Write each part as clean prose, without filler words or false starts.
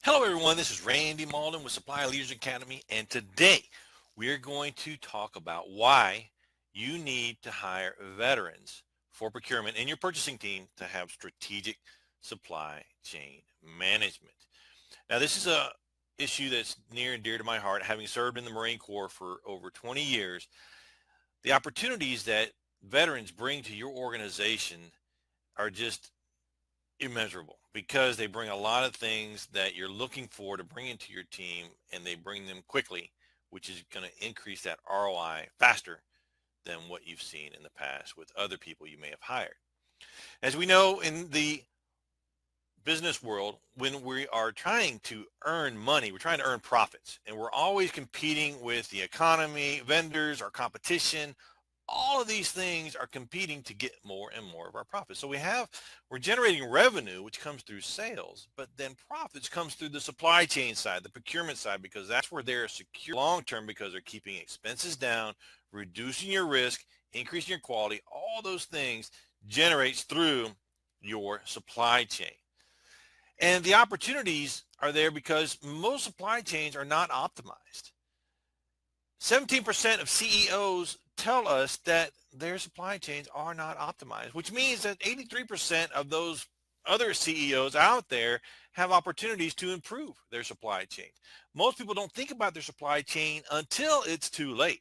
Hello everyone, this is Randy Malden with Supply Leaders Academy, and today we're going to talk about why you need to hire veterans for procurement in your purchasing team to have strategic supply chain management. Now this is a issue that's near and dear to my heart, having served in the Marine Corps for over 20 years. The opportunities that veterans bring to your organization are just immeasurable because they bring a lot of things that you're looking for to bring into your team, and they bring them quickly, which is going to increase that ROI faster than what you've seen in the past with other people you may have hired. As we know in the business world, when we are trying to earn money, we're trying to earn profits, and we're always competing with the economy, vendors, our competition. All of these things are competing to get more and more of our profits. So we're generating revenue, which comes through sales, but then profits comes through the supply chain side, the procurement side, because that's where they're secure long term, because they're keeping expenses down, reducing your risk, increasing your quality. All those things generates through your supply chain. And the opportunities are there because most supply chains are not optimized. 17% of CEOs tell us that their supply chains are not optimized, which means that 83% of those other CEOs out there have opportunities to improve their supply chain. Most people don't think about their supply chain until it's too late.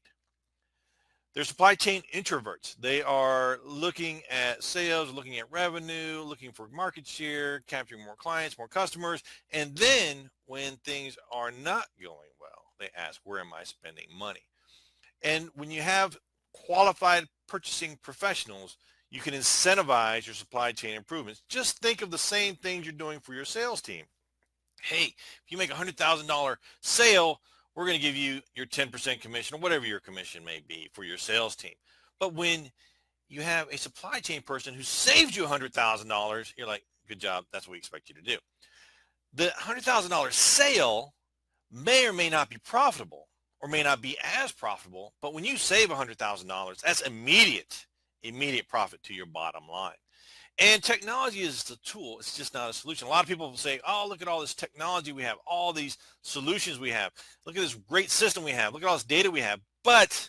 They're supply chain introverts. They are looking at sales, looking at revenue, looking for market share, capturing more clients, more customers. And then when things are not going well, they ask, where am I spending money? And when you have qualified purchasing professionals, you can incentivize your supply chain improvements. Just think of the same things you're doing for your sales team. Hey, if you make a $100,000 sale, we're going to give you your 10% commission, or whatever your commission may be for your sales team. But when you have a supply chain person who saves you $100,000, you're like, good job. That's what we expect you to do. The $100,000 sale may or may not be profitable, or may not be as profitable, but when you save $100,000, that's immediate profit to your bottom line. And technology is the tool. It's just not a solution. A lot of people will say, oh, look at all this technology we have, all these solutions we have. Look at this great system we have. Look at all this data we have. But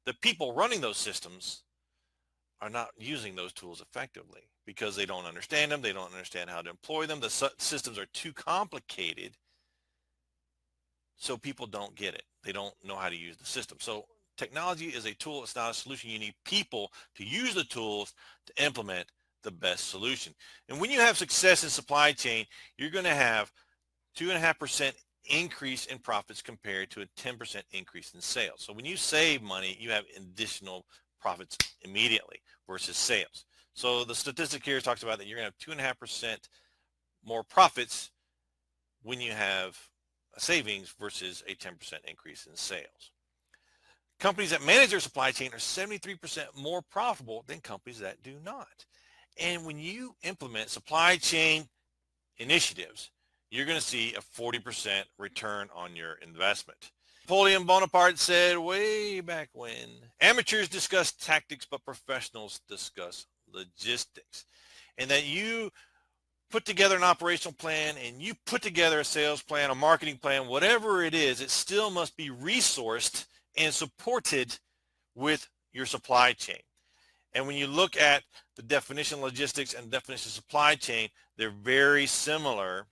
the people running those systems are not using those tools effectively because they don't understand them. They don't understand how to employ them. The systems are too complicated, so people don't get it. They don't know how to use the system. So technology is a tool. It's not a solution. You need people to use the tools to implement the best solution. And when you have success in supply chain, you're going to have 2.5% increase in profits compared to a 10% increase in sales. So when you save money, you have additional profits immediately versus sales. So the statistic here talks about that you're going to have 2.5% more profits when you have a savings versus a 10% increase in sales. Companies that manage their supply chain are 73% more profitable than companies that do not. And when you implement supply chain initiatives, you're going to see a 40% return on your investment. Napoleon Bonaparte said way back when, amateurs discuss tactics, but professionals discuss logistics. And that you put together an operational plan and you put together a sales plan, a marketing plan, whatever it is, it still must be resourced and supported with your supply chain. And when you look at the definition of logistics and definition of supply chain, they're very similar,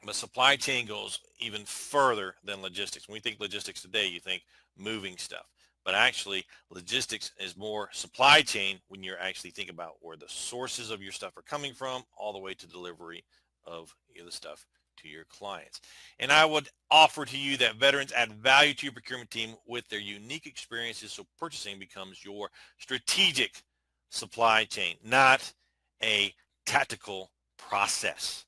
but supply chain goes even further than logistics. When we think logistics today, you think moving stuff. But actually, logistics is more supply chain when you're actually thinking about where the sources of your stuff are coming from, all the way to delivery of the stuff to your clients. And I would offer to you that veterans add value to your procurement team with their unique experiences, so purchasing becomes your strategic supply chain, not a tactical process.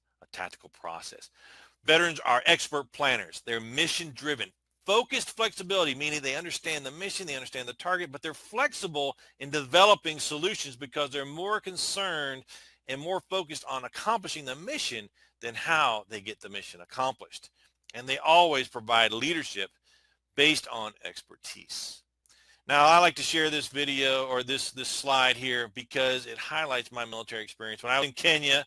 Veterans are expert planners. They're mission driven. Focused flexibility, meaning they understand the mission, they understand the target, but they're flexible in developing solutions because they're more concerned and more focused on accomplishing the mission than how they get the mission accomplished. And they always provide leadership based on expertise. Now, I like to share this video, or this slide here, because it highlights my military experience. When I was in Kenya,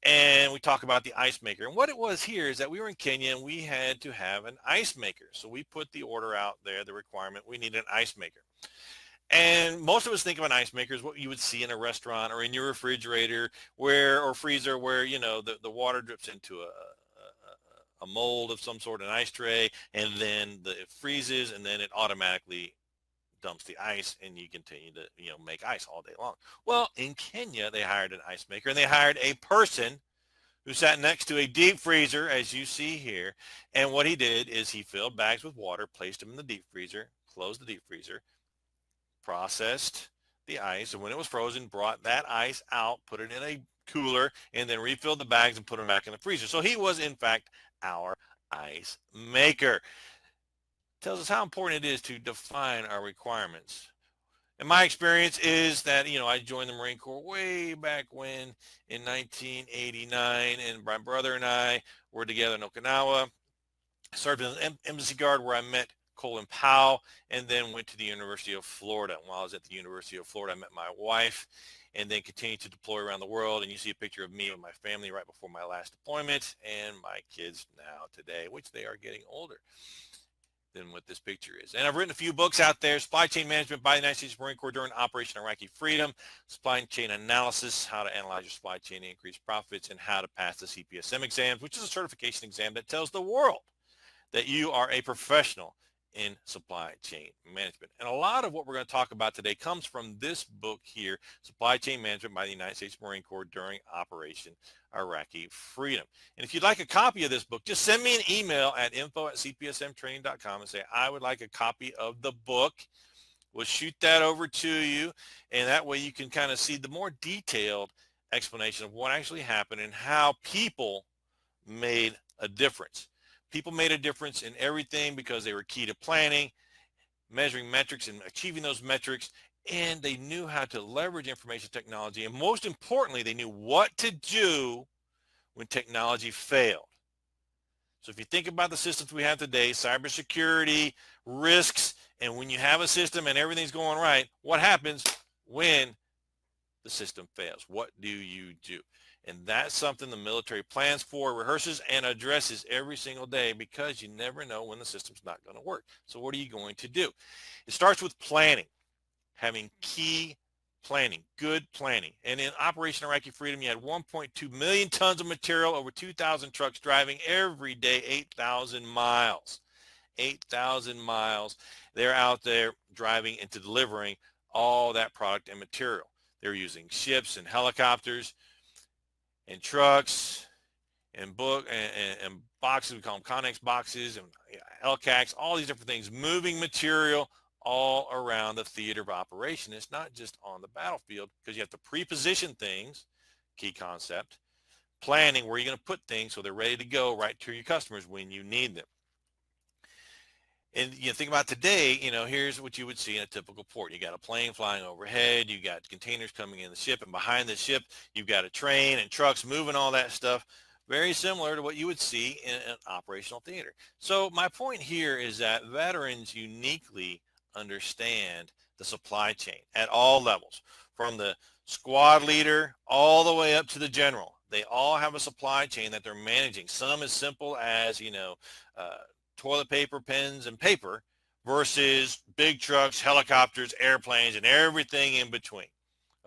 And we talk about the ice maker. And what it was here is that we were in Kenya and we had to have an ice maker. So we put the order out there, the requirement, we need an ice maker. And most of us think of an ice maker as what you would see in a restaurant or in your refrigerator where, or freezer where, you know, the water drips into a mold of some sort, an ice tray, and then it freezes and then it automatically dumps the ice and you continue to, you know, make ice all day long. Well, in Kenya, they hired an ice maker and they hired a person who sat next to a deep freezer, as you see here. And what he did is he filled bags with water, placed them in the deep freezer, closed the deep freezer, processed the ice, and when it was frozen, brought that ice out, put it in a cooler, and then refilled the bags and put them back in the freezer. So he was, in fact, our ice maker. Tells us how important it is to define our requirements. And my experience is that, you know, I joined the Marine Corps way back when in 1989, and my brother and I were together in Okinawa. I served as an embassy guard where I met Colin Powell, and then went to the University of Florida. And while I was at the University of Florida, I met my wife and then continued to deploy around the world. And you see a picture of me and my family right before my last deployment, and my kids now today, which they are getting older than what this picture is. And I've written a few books out there: Supply Chain Management by the United States Marine Corps during Operation Iraqi Freedom, Supply Chain Analysis, How to Analyze Your Supply Chain and Increase Profits, and How to Pass the CPSM exams, which is a certification exam that tells the world that you are a professional in supply chain management. And a lot of what we're going to talk about today comes from this book here, Supply Chain Management by the United States Marine Corps during Operation Iraqi Freedom. And if you'd like a copy of this book, just send me an email at info@cpsmtraining.com and say, I would like a copy of the book. We'll shoot that over to you, and that way you can kind of see the more detailed explanation of what actually happened and how people made a difference. People made a difference in everything because they were key to planning, measuring metrics, and achieving those metrics. And they knew how to leverage information technology. And most importantly, they knew what to do when technology failed. So if you think about the systems we have today, cybersecurity, risks, and when you have a system and everything's going right, what happens when the system fails? What do you do? And that's something the military plans for, rehearses, and addresses every single day, because you never know when the system's not going to work. So what are you going to do? It starts with planning, having key planning, good planning. And in Operation Iraqi Freedom, you had 1.2 million tons of material, over 2,000 trucks driving every day, 8,000 miles. 8,000 miles. They're out there driving and delivering all that product and material. They're using ships and helicopters and trucks and boxes. We call them Connex boxes and LCACs, all these different things, moving material all around the theater of operation. It's not just on the battlefield, because you have to pre-position things, key concept, planning where you're going to put things so they're ready to go right to your customers when you need them. And you think about today, you know, here's what you would see in a typical port. You got a plane flying overhead, you got containers coming in the ship, and behind the ship, you've got a train and trucks moving all that stuff. Very similar to what you would see in an operational theater. So my point here is that veterans uniquely understand the supply chain at all levels, from the squad leader all the way up to the general. They all have a supply chain that they're managing. Some as simple as, you know, toilet paper, pens, and paper, versus big trucks, helicopters, airplanes, and everything in between.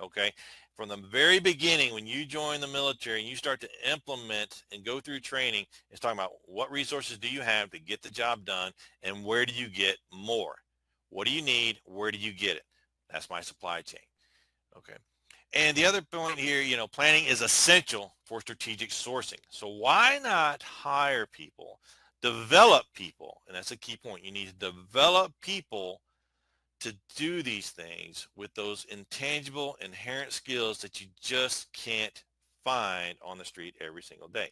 Okay. From the very beginning, when you join the military and you start to implement and go through training, it's talking about what resources do you have to get the job done, and where do you get more? What do you need? Where do you get it? That's my supply chain. Okay. And the other point here, you know, planning is essential for strategic sourcing. So why not hire people, develop people? And that's a key point. You need to develop people to do these things with those intangible, inherent skills that you just can't find on the street every single day.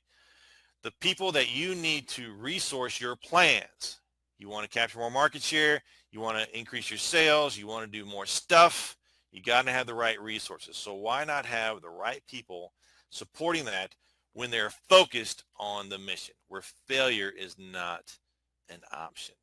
The people that you need to resource your plans. You want to capture more market share. You want to increase your sales. You want to do more stuff. You got to have the right resources. So why not have the right people supporting that when they're focused on the mission, where failure is not an option?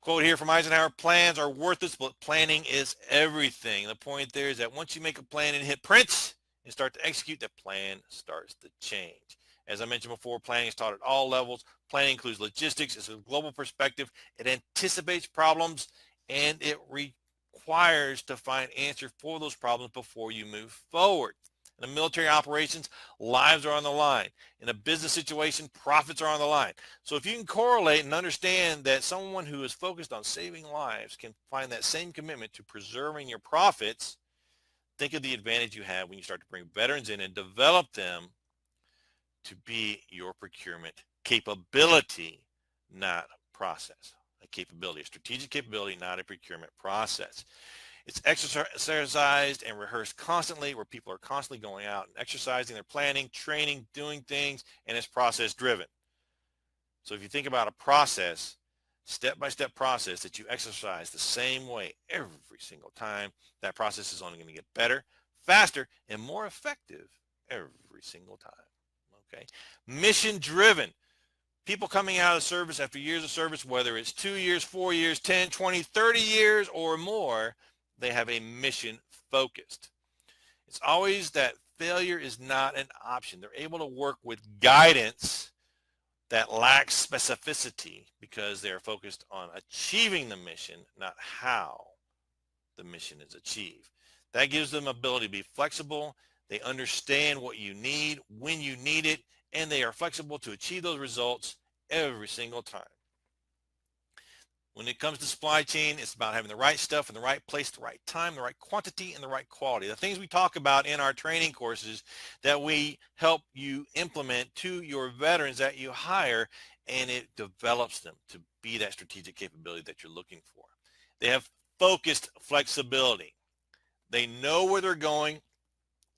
Quote here from Eisenhower: plans are worthless, but planning is everything. The point there is that once you make a plan and hit print, and start to execute, the plan starts to change. As I mentioned before, planning is taught at all levels. Planning includes logistics. It's a global perspective. It anticipates problems, and it requires to find answers for those problems before you move forward. In the military operations, lives are on the line. In a business situation, profits are on the line. So if you can correlate and understand that someone who is focused on saving lives can find that same commitment to preserving your profits, think of the advantage you have when you start to bring veterans in and develop them to be your procurement capability, not process. A capability, a strategic capability, not a procurement process. It's exercised and rehearsed constantly, where people are constantly going out and exercising, their planning, training, doing things, and it's process driven. So if you think about a process, step-by-step process that you exercise the same way every single time, that process is only going to get better, faster, and more effective every single time. Okay. Mission driven. People coming out of service after years of service, whether it's 2 years, 4 years, 10, 20, 30 years or more, they have a mission focused. It's always that failure is not an option. They're able to work with guidance that lacks specificity because they're focused on achieving the mission, not how the mission is achieved. That gives them ability to be flexible. They understand what you need, when you need it, and they are flexible to achieve those results every single time. When it comes to supply chain, it's about having the right stuff in the right place, the right time, the right quantity, and the right quality. The things we talk about in our training courses that we help you implement to your veterans that you hire, and it develops them to be that strategic capability that you're looking for. They have focused flexibility. They know where they're going,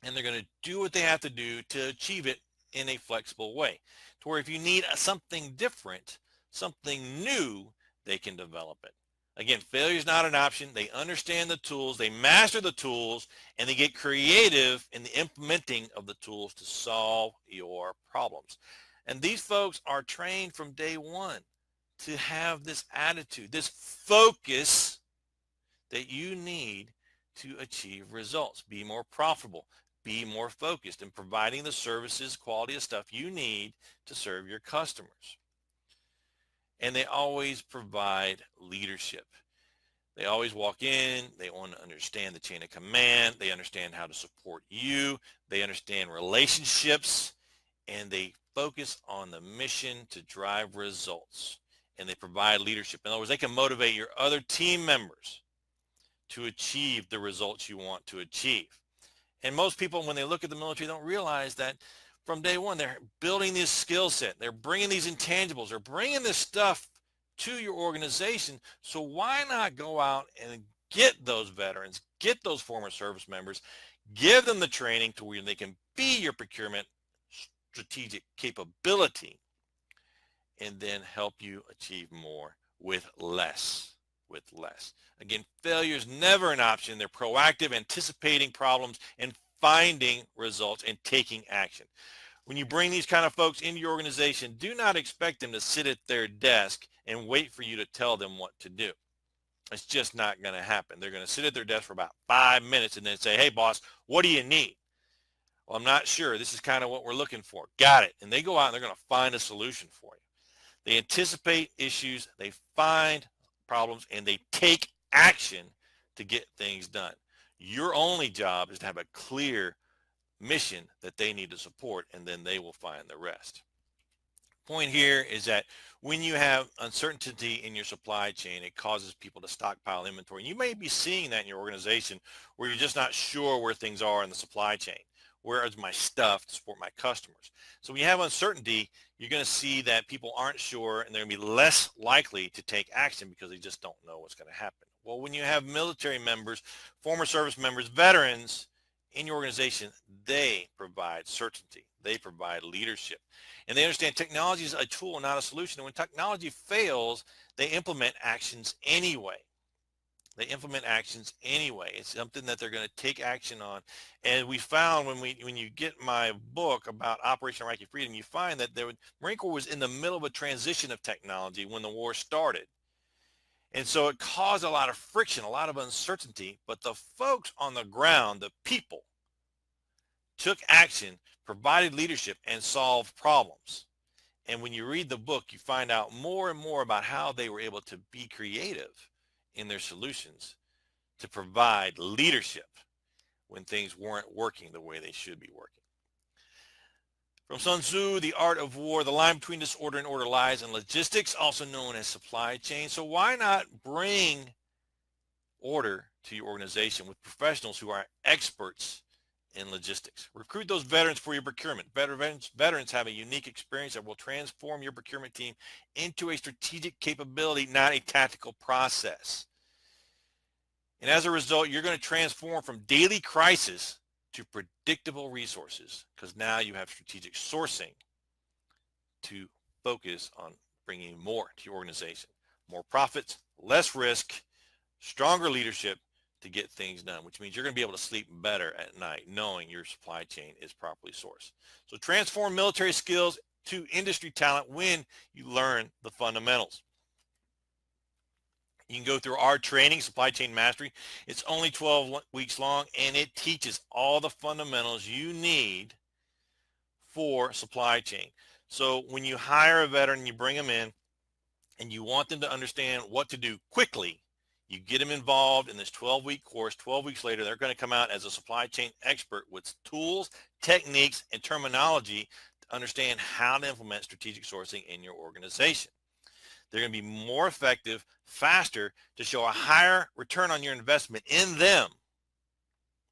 and they're going to do what they have to do to achieve it in a flexible way. To where if you need something different, something new, they can develop it. Again, failure is not an option. They understand the tools, they master the tools, and they get creative in the implementing of the tools to solve your problems. And these folks are trained from day one to have this attitude, this focus that you need to achieve results, be more profitable, be more focused in providing the services, quality of stuff you need to serve your customers. And they always provide leadership. They always walk in, they want to understand the chain of command, they understand how to support you, they understand relationships, and they focus on the mission to drive results. And they provide leadership. In other words, they can motivate your other team members to achieve the results you want to achieve. And most people, when they look at the military, don't realize that from day one, they're building this skill set. They're bringing these intangibles. They're bringing this stuff to your organization. So why not go out and get those veterans, get those former service members, give them the training to where they can be your procurement strategic capability, and then help you achieve more with less. Again, failure is never an option. They're proactive, anticipating problems, and finding results and taking action. When you bring these kind of folks into your organization, do not expect them to sit at their desk and wait for you to tell them what to do. It's just not going to happen. They're going to sit at their desk for about 5 minutes and then say, hey, boss, what do you need? Well, I'm not sure. This is kind of what we're looking for. Got it. And they go out and they're going to find a solution for you. They anticipate issues, they find problems, and they take action to get things done. Your only job is to have a clear mission that they need to support, and then they will find the rest. Point here is that when you have uncertainty in your supply chain, it causes people to stockpile inventory. And you may be seeing that in your organization where you're just not sure where things are in the supply chain. Where is my stuff to support my customers? So when you have uncertainty, you're going to see that people aren't sure, and they're going to be less likely to take action because they just don't know what's going to happen. Well, when you have military members, former service members, veterans in your organization, they provide certainty. They provide leadership. And they understand technology is a tool, not a solution. And when technology fails, they implement actions anyway. It's something that they're going to take action on. And we found when you get my book about Operation Iraqi Freedom, you find that Marine Corps was in the middle of a transition of technology when the war started. And so it caused a lot of friction, a lot of uncertainty. But the folks on the ground, the people, took action, provided leadership, and solved problems. And when you read the book, you find out more and more about how they were able to be creative in their solutions to provide leadership when things weren't working the way they should be working. From Sun Tzu, The Art of War, the line between disorder and order lies in logistics, also known as supply chain. So why not bring order to your organization with professionals who are experts in logistics? Recruit those veterans for your procurement. Veterans have a unique experience that will transform your procurement team into a strategic capability, not a tactical process. And as a result, you're going to transform from daily crisis to predictable resources, because now you have strategic sourcing to focus on bringing more to your organization. More profits, less risk, stronger leadership to get things done, which means you're going to be able to sleep better at night knowing your supply chain is properly sourced. So transform military skills to industry talent when you learn the fundamentals. You can go through our training, Supply Chain Mastery. It's only 12 weeks long, and it teaches all the fundamentals you need for supply chain. So when you hire a veteran, you bring them in, and you want them to understand what to do quickly, you get them involved in this 12-week course. 12 weeks later, they're going to come out as a supply chain expert with tools, techniques, and terminology to understand how to implement strategic sourcing in your organization. They're going to be more effective, faster, to show a higher return on your investment in them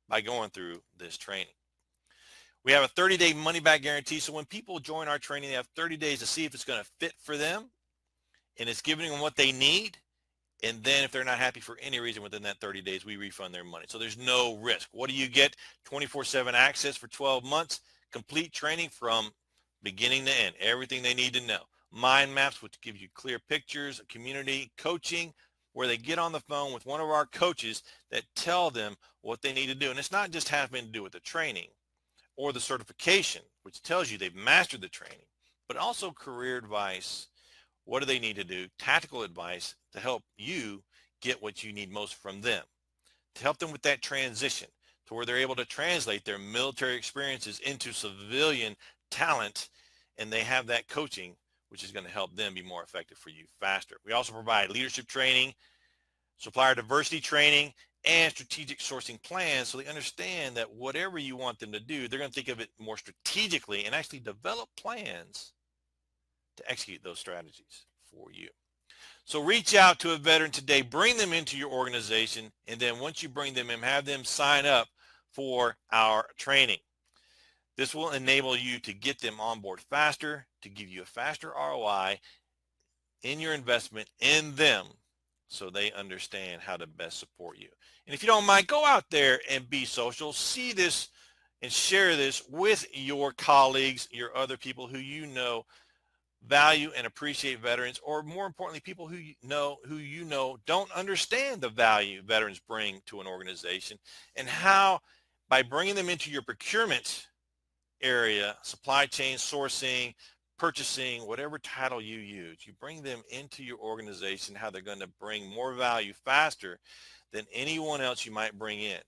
by going through this training. We have a 30-day money-back guarantee. So when people join our training, they have 30 days to see if it's going to fit for them, and it's giving them what they need. And then if they're not happy for any reason within that 30 days, we refund their money. So there's no risk. What do you get? 24/7 access for 12 months, complete training from beginning to end, everything they need to know. Mind maps, which give you clear pictures, community coaching, where they get on the phone with one of our coaches that tell them what they need to do. And it's not just having to do with the training or the certification, which tells you they've mastered the training, but also career advice. What do they need to do? Tactical advice to help you get what you need most from them, to help them with that transition to where they're able to translate their military experiences into civilian talent, and they have that coaching, which is going to help them be more effective for you faster. We also provide leadership training, supplier diversity training, and strategic sourcing plans, so they understand that whatever you want them to do, they're going to think of it more strategically and actually develop plans to execute those strategies for you. So reach out to a veteran today, bring them into your organization, and then once you bring them in, have them sign up for our training. This will enable you to get them on board faster, to give you a faster ROI in your investment in them, so they understand how to best support you. And if you don't mind, go out there and be social. See this and share this with your colleagues, your other people who you know value and appreciate veterans, or more importantly, people who you know don't understand the value veterans bring to an organization, and how by bringing them into your procurement area, supply chain, sourcing, purchasing, whatever title you use, you bring them into your organization, how they're going to bring more value faster than anyone else you might bring in.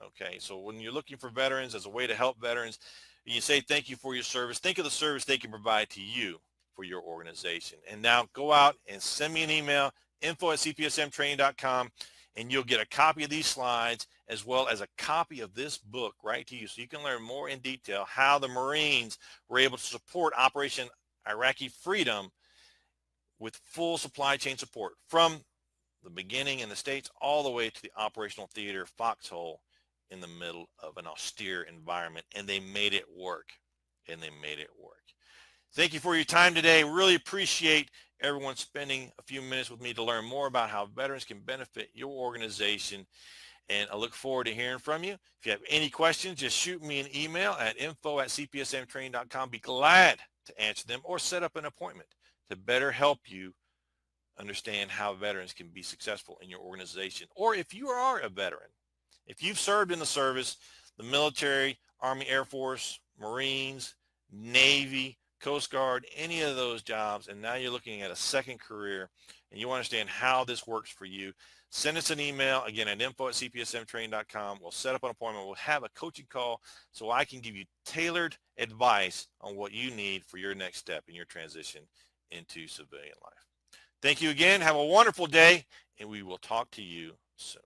Okay, so when you're looking for veterans as a way to help veterans, you say thank you for your service. Think of the service they can provide to you for your organization. And now go out and send me an email, info@cpsmtraining.com, and you'll get a copy of these slides as well as a copy of this book right to you, so you can learn more in detail how the Marines were able to support Operation Iraqi Freedom with full supply chain support from the beginning in the States all the way to the operational theater foxhole in the middle of an austere environment. And they made it work. Thank you for your time today. Really appreciate everyone spending a few minutes with me to learn more about how veterans can benefit your organization. And I look forward to hearing from you. If you have any questions, just shoot me an email at info@cpsmtraining.com. Be glad to answer them or set up an appointment to better help you understand how veterans can be successful in your organization. Or if you are a veteran, if you've served in the service, the military, Army, Air Force, Marines, Navy, Coast Guard, any of those jobs, and now you're looking at a second career and you understand how this works for you, send us an email, again, at info@cpsmtraining.com. We'll set up an appointment. We'll have a coaching call so I can give you tailored advice on what you need for your next step in your transition into civilian life. Thank you again. Have a wonderful day, and we will talk to you soon.